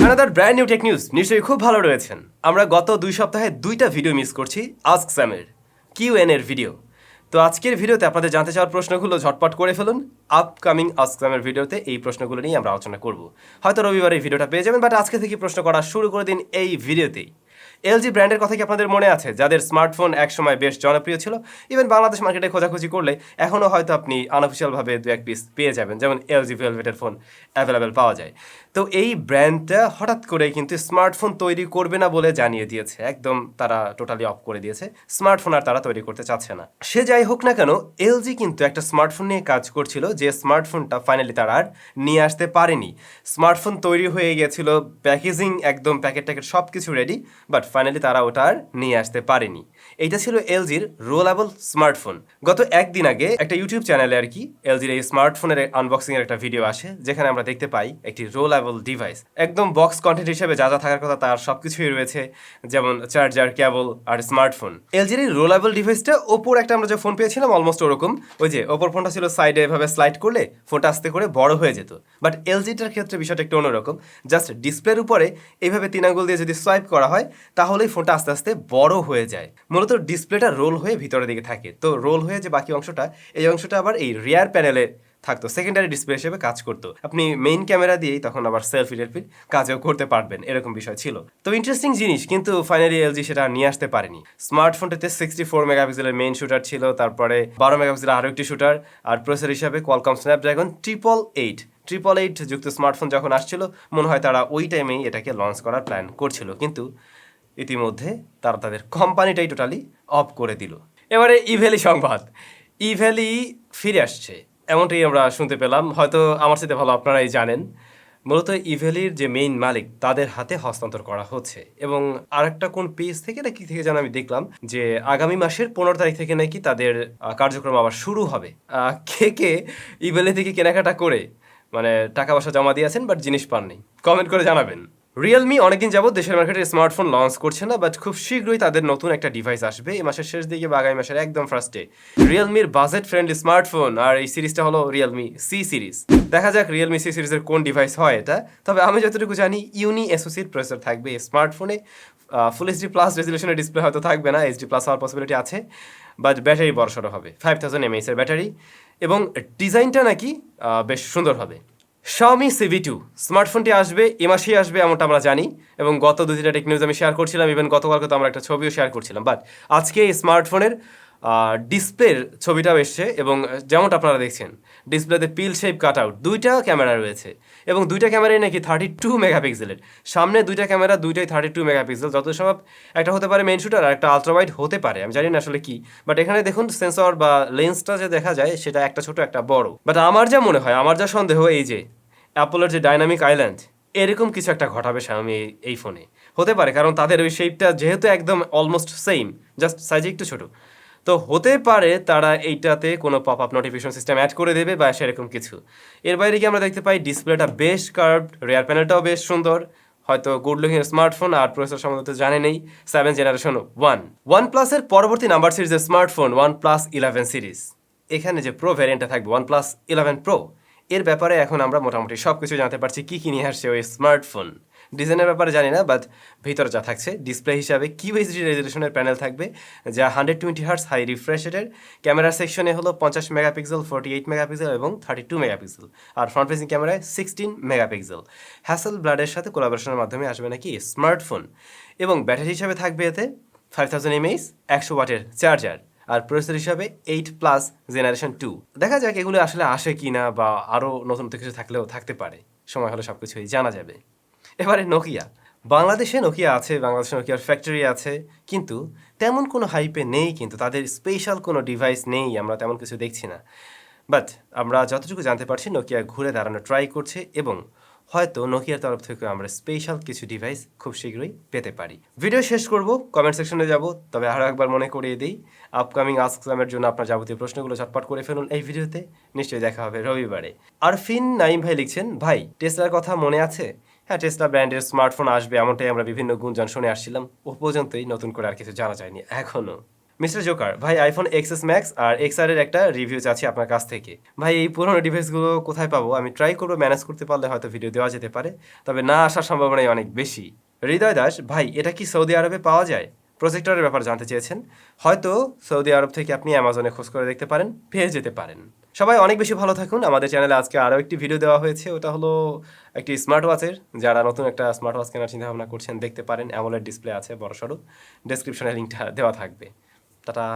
Another brand new tech news. নিশ্চয়ই খুব ভালো রয়েছেন। আমরা গত 2 সপ্তাহে 2টা ভিডিও মিস করছি আস্ক স্যামের কিউএন এর ভিডিও। তো আজকের ভিডিওতে আপনাদের জানতে চাওয়ার প্রশ্নগুলো ঝটপট করে ফেলুন। আপকামিং আস্ক স্যামের ভিডিওতে এই প্রশ্নগুলো নিয়ে আমরা আলোচনা করব। হয়তো রবিবার এই ভিডিওটা পেয়ে যাবেন, বাট আজকে থেকে প্রশ্ন করা শুরু করে দিন এই ভিডিওতেই। এলজি ব্র্যান্ডের কথা কি আপনাদের মনে আছে? যাদের স্মার্টফোন একসময় বেশ জনপ্রিয় ছিল। ইভেন বাংলাদেশ মার্কেটে খোঁজাখুঁজি করলে এখনও হয়তো আপনি আনঅফিসিয়ালভাবে 2-1 পিস পেয়ে যাবেন, যেমন এলজি ভেলভেটের ফোন অ্যাভেলেবেল পাওয়া যায়। তো এই ব্র্যান্ডটা হঠাৎ করে কিন্তু স্মার্টফোন তৈরি করবে না বলে জানিয়ে দিয়েছে। একদম তারা টোটালি অফ করে দিয়েছে, স্মার্টফোন আর তারা তৈরি করতে চাচ্ছে না। সে যাই হোক না কেন, এলজি কিন্তু একটা স্মার্টফোন নিয়ে কাজ করছিল, যে স্মার্টফোনটা ফাইনালি তারা আর নিয়ে আসতে পারেনি। স্মার্টফোন তৈরি হয়ে গেছিল, প্যাকেজিং একদম প্যাকেট ট্যাকেট সব কিছু রেডি, বাট ফাইনালি তারা ওটা আর নিয়ে আসতে পারেনি। এইটা ছিল এলজির রোলেবল স্মার্টফোন। গত একদিন আগে একটা ইউটিউব চ্যানেলে আর কি এলজির এই স্মার্টফোনের আনবক্সিং এর একটা ভিডিও আসে, যেখানে আমরা দেখতে পাই একটি রোলেবল ডিভাইস। একদম বক্স কন্টেন্ট হিসেবে যা যা থাকার কথা তার সবকিছুই রয়েছে, যেমন চার্জার, কেবল আর স্মার্টফোন। এলজির এই রোলেবল ডিভাইসটা ওপর একটা আমরা যে ফোন পেয়েছিলাম অলমোস্ট ওরকম, ওই যে ওপর ফোনটা ছিল সাইডে এভাবে স্লাইড করলে ফোনটা আস্তে করে বড় হয়ে যেত। বাট এলজিটার ক্ষেত্রে বিষয়টা একটু অন্যরকম। জাস্ট ডিসপ্লের উপরে এইভাবে 3 আঙ্গুল দিয়ে যদি সোয়াইপ করা হয় তাহলেই ফোনটা আস্তে আস্তে বড় হয়ে যায়। মূলত ডিসপ্লেটা রোল হয়ে ভিতরের দিকে থাকে। তো রোল হয়ে যে বাকি অংশটা, এই অংশটা আবার এই রিয়ার প্যানেলে থাকতো, সেকেন্ডারি ডিসপ্লে হিসেবে কাজ করতো। আপনি মেইন ক্যামেরা দিয়েই তখন আবার সেলফি টেলফি কাজেও করতে পারবেন, এরকম বিষয় ছিল। তো ইন্টারেস্টিং জিনিস, কিন্তু ফাইনালি এলজি সেটা নিয়ে আসতে পারেনি। স্মার্টফোনটাতে 64 মেগাপিক্সেলের মেইন শুটার ছিল, তারপরে 12 মেগাপিক্সেলের আরও একটি শুটার, আর প্রসেসর হিসাবে কোয়ালকম স্ন্যাপড্রাগন 888 যুক্ত স্মার্টফোন যখন আসছিল, মনে হয় তারা ওই টাইমেই এটাকে লঞ্চ করার প্ল্যান করছিল, কিন্তু ইতিমধ্যে তারা তাদের কোম্পানিটাই টোটালি অফ করে দিল। এবারে ইভ্যালি সংবাদ। ইভ্যালি ফিরে আসছে এমনটাই আমরা শুনতে পেলাম। হয়তো আমার সাথে ভালো আপনারাই জানেন। মূলত ইভ্যালির যে মেইন মালিক তাদের হাতে হস্তান্তর করা হচ্ছে, এবং আরেকটা কোন পেজ থেকে নাকি থেকে যেন আমি দেখলাম যে আগামী মাসের 15 তারিখ থেকে নাকি তাদের কার্যক্রম আবার শুরু হবে। কে কে ইভ্যালি থেকে কেনাকাটা করে মানে টাকা পয়সা জমা দিয়েছেন বাট জিনিস পাননি, কমেন্ট করে জানাবেন। রিয়েলমি অনেকদিন যাবত দেশের মার্কেটে স্মার্টফোন লঞ্চ করছে না, বাট খুব শীঘ্রই তাদের নতুন একটা ডিভাইস আসবে এই মাসের শেষ দিকে বা আগামী মাসের একদম ফার্স্টে। রিয়েলমির বাজেট ফ্রেন্ডলি স্মার্টফোন, আর এই সিরিজটা হলো রিয়েলমি সি সিরিজ। দেখা যাক রিয়েলমি সি সিরিজের কোন ডিভাইস হয় এটা। তবে আমি যতটুকু জানি ইউনি এসওসির প্রসেসর থাকবে এই স্মার্টফোনে। ফুল এইচডি প্লাস রেজলিউশনের ডিসপ্লে হয়তো থাকবে না, এইচডি প্লাস হওয়ার পসিবিলিটি আছে, বাট ব্যাটারি বড়সড় হবে, 5000 mAh এর ব্যাটারি, এবং ডিজাইনটা নাকি বেশ সুন্দর হবে। Xiaomi CV2 স্মার্টফোনটি আসবে এ মাসেই আসবে এমনটা আমরা জানি, এবং গত 2-3টা টেক নিউজ আমি শেয়ার করছিলাম, ইভেন গতকালকে তো আমরা একটা ছবিও শেয়ার করছিলাম। বাট আজকে এই স্মার্টফোনের ডিসপ্লের ছবিটাও এসছে, এবং যেমনটা আপনারা দেখছেন ডিসপ্লেতে পিল শেপ কাট আউট, 2টা ক্যামেরা রয়েছে, এবং 2টা ক্যামেরাই নাকি 32 মেগাপিক্সেলের। সামনে 2টা ক্যামেরা, 2টাই 32 মেগাপিক্সেল। যত সম্ভব একটা হতে পারে মেইন শুটার আর একটা আলট্রাওয়াইড হতে পারে, আমি জানি না আসলে কি। বাট এখানে দেখুন সেন্সর বা লেন্সটা যে দেখা যায় সেটা একটা ছোট একটা বড়। বাট আমার যা মনে হয়, আমার যা সন্দেহ, এই যে অ্যাপলের যে ডাইনামিক আইল্যান্ড, এরকম কিছু একটা ঘটাবে Xiaomi এই ফোনে। হতে পারে, কারণ তাদের ওই শেপটা যেহেতু একদম অলমোস্ট সেম, জাস্ট সাইজে একটু ছোট। তো হতে পারে তারা এইটাতে কোনো pop up notification system add করে দেবে বা সেরকম কিছু। এর বাইরে কি আমরা দেখতে পাই ডিসপ্লেটা বেশ কার্ভড, রেয়ার প্যানেলটাও বেশ সুন্দর। হয়তো গুড লুকিং স্মার্টফোন, আর প্রসেসর সম্বন্ধে জানে নেই 7 জেনারেশন 1। OnePlus-এর পরবর্তী নাম্বার সিরিজের স্মার্টফোন OnePlus 11 সিরিজ, এখানে যে প্রো ভ্যারিয়েন্টটা থাকবে OnePlus 11 Pro, এর ব্যাপারে এখন আমরা মোটামুটি সব কিছু জানতে পারছি। কী কী নিয়ে আসছে ওই স্মার্টফোন। ডিজাইনের ব্যাপারে জানি না, বাট ভিতরে যা থাকছে ডিসপ্লে হিসাবে কিউএইচডি রেজলিউশনের প্যানেল থাকবে, যা 120 হার্টজ হাই রিফ্রেশ রেটের। ক্যামেরা সেকশনে হলো 50 মেগাপিক্সেল, 48 মেগাপিক্সেল এবং 32 মেগাপিক্সেল, আর ফ্রন্ট ফেসিং ক্যামেরায় 16 মেগাপিক্সেল। হ্যাসেলব্লাডের সাথে কোলাবোরেশনের মাধ্যমে আসবে নাকি স্মার্টফোন, এবং ব্যাটারি হিসাবে থাকবে এতে 5000 mAh 100 ওয়াটের চার্জার, আর প্রসেসর হিসাবে 8+ জেনারেশন 2। দেখা যাক এগুলো আসলে আসে কি না, বা আরও নতুন কিছু থাকলেও থাকতে পারে, সময় হলে সব কিছুই জানা যাবে। এবারে নোকিয়া। বাংলাদেশে নোকিয়া আছে, বাংলাদেশে নোকিয়ার ফ্যাক্টরি আছে, কিন্তু তেমন কোনো হাইপে নেই, কিন্তু তাদের স্পেশাল কোনো ডিভাইস নেই, আমরা তেমন কিছু দেখছি না। বাট আমরা যতটুকু জানতে পারছি নোকিয়া ঘুরে দাঁড়ানো ট্রাই করছে, এবং হয়তো নোকিয়ার তরফ থেকে আমরা স্পেশাল কিছু ডিভাইস খুব শীঘ্রই পেতে পারি। ভিডিও শেষ করব, কমেন্ট সেকশনে যাব, তবে আরও একবার মনে করিয়ে দিই, আপকামিং আস্ক স্যামের জন্য আপনার যাবতীয় প্রশ্নগুলো ঝটপট করে ফেলুন এই ভিডিওতে। নিশ্চয়ই দেখা হবে রবিবারে। আর নাইম ভাই লিখছেন, ভাই টেসলার কথা মনে আছে? হ্যাঁ, টেসলা ব্র্যান্ডের স্মার্টফোন আসবে এমনটাই আমরা বিভিন্ন গুঞ্জন শুনে আসছিলাম, ও পর্যন্তই, নতুন করে আর কিছু জানা যায়নি এখনও। মিস্টার জোকার, ভাই আইফোন এক্সএস ম্যাক্স আর এক্সআর এর একটা রিভিউ চাচ্ছি আপনার কাছ থেকে। ভাই এই পুরোনো ডিভাইসগুলো কোথায় পাবো? আমি ট্রাই করবো, ম্যানেজ করতে পারলে হয়তো ভিডিও দেওয়া যেতে পারে, তবে না আসার সম্ভাবনাই অনেক বেশি। হৃদয় দাস, ভাই এটা কি সৌদি আরবে পাওয়া যায়? প্রজেক্টরের ব্যাপার জানতে চেয়েছেন। হয়তো সৌদি আরব থেকে আপনি অ্যামাজনে খোঁজ করে দেখতে পারেন, পেয়ে যেতে পারেন। সবাই অনেক বেশি ভালো থাকুন। আমাদের চ্যানেলে আজকে আরও একটি ভিডিও দেওয়া হয়েছে, ওটা হলো একটি স্মার্ট ওয়াচের। যারা নতুন একটা স্মার্ট ওয়াচ কেনার চিন্তা ভাবনা করছেন দেখতে পারেন, অ্যামোলেড ডিসপ্লে আছে বড়সড়। ডেসক্রিপশনে লিঙ্কটা দেওয়া থাকবে। টাটা।